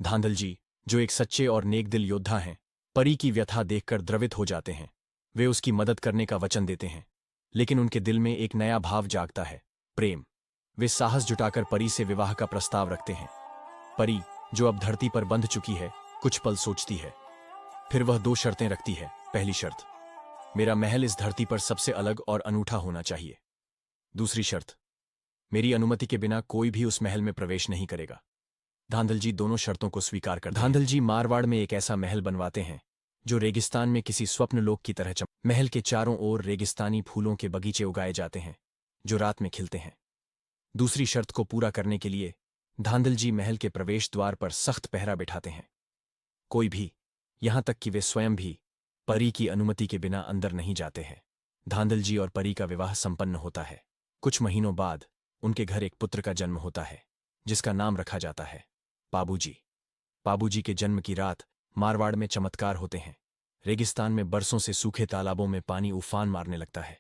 धांधल जी, जो एक सच्चे और नेक दिल योद्धा हैं, परी की व्यथा देखकर द्रवित हो जाते हैं। वे उसकी मदद करने का वचन देते हैं, लेकिन उनके दिल में एक नया भाव जागता है, प्रेम। वे साहस जुटाकर परी से विवाह का प्रस्ताव रखते हैं। परी, जो अब धरती पर बंध चुकी है, कुछ पल सोचती है। फिर वह दो शर्तें रखती है। पहली शर्त, मेरा महल इस धरती पर सबसे अलग और अनूठा होना चाहिए। दूसरी शर्त, मेरी अनुमति के बिना कोई भी उस महल में प्रवेश नहीं करेगा। धांधल जी दोनों शर्तों को स्वीकार कर धांधल जी मारवाड़ में एक ऐसा महल बनवाते हैं जो रेगिस्तान में किसी स्वप्न लोक की तरह महल के चारों ओर रेगिस्तानी फूलों के बगीचे उगाए जाते हैं जो रात में खिलते हैं। दूसरी शर्त को पूरा करने के लिए धांधल जी महल के प्रवेश द्वार पर सख्त पहरा बिठाते हैं। कोई भी, यहां तक कि वे स्वयं भी, परी की अनुमति के बिना अंदर नहीं जाते हैं। धांधल जी और परी का विवाह संपन्न होता है। कुछ महीनों बाद उनके घर एक पुत्र का जन्म होता है जिसका नाम रखा जाता है पाबूजी। पाबूजी के जन्म की रात मारवाड़ में चमत्कार होते हैं। रेगिस्तान में बरसों से सूखे तालाबों में पानी उफान मारने लगता है।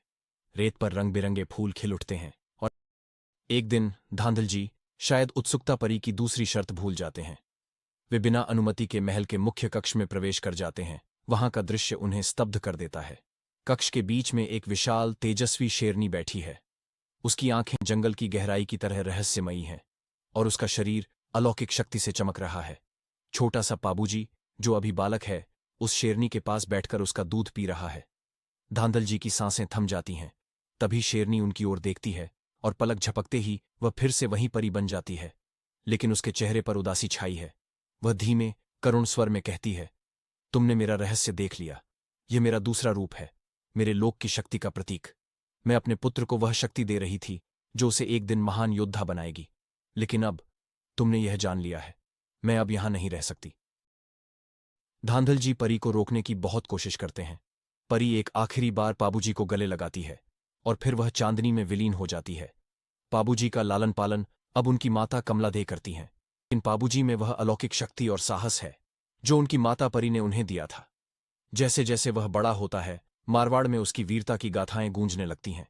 रेत पर रंग बिरंगे फूल खिल उठते हैं। और एक दिन धांधल जी शायद उत्सुकता परी की दूसरी शर्त भूल जाते हैं। वे बिना अनुमति के महल के मुख्य कक्ष में प्रवेश कर जाते हैं। वहां का दृश्य उन्हें स्तब्ध कर देता है। कक्ष के बीच में एक विशाल तेजस्वी शेरनी बैठी है। उसकी आंखें जंगल की गहराई की तरह रहस्यमयी हैं और उसका शरीर अलौकिक शक्ति से चमक रहा है। छोटा सा पाबूजी, जो अभी बालक है, उस शेरनी के पास बैठकर उसका दूध पी रहा है। धांधल जी की सांसें थम जाती हैं। तभी शेरनी उनकी ओर देखती है और पलक झपकते ही वह फिर से वहीं परी बन जाती है, लेकिन उसके चेहरे पर उदासी छाई है। वह धीमे करुण स्वर में कहती है, तुमने मेरा रहस्य देख लिया। यह मेरा दूसरा रूप है, मेरे लोक की शक्ति का प्रतीक। मैं अपने पुत्र को वह शक्ति दे रही थी जो उसे एक दिन महान योद्धा बनाएगी, लेकिन अब तुमने यह जान लिया है, मैं अब यहां नहीं रह सकती। धांधल जी परी को रोकने की बहुत कोशिश करते हैं। परी एक आखिरी बार पाबूजी को गले लगाती है और फिर वह चांदनी में विलीन हो जाती है। पाबूजी का लालन पालन अब उनकी माता कमला दे करती हैं, लेकिन पाबूजी में वह अलौकिक शक्ति और साहस है जो उनकी माता परी ने उन्हें दिया था। जैसे जैसे वह बड़ा होता है, मारवाड़ में उसकी वीरता की गाथाएं गूंजने लगती हैं।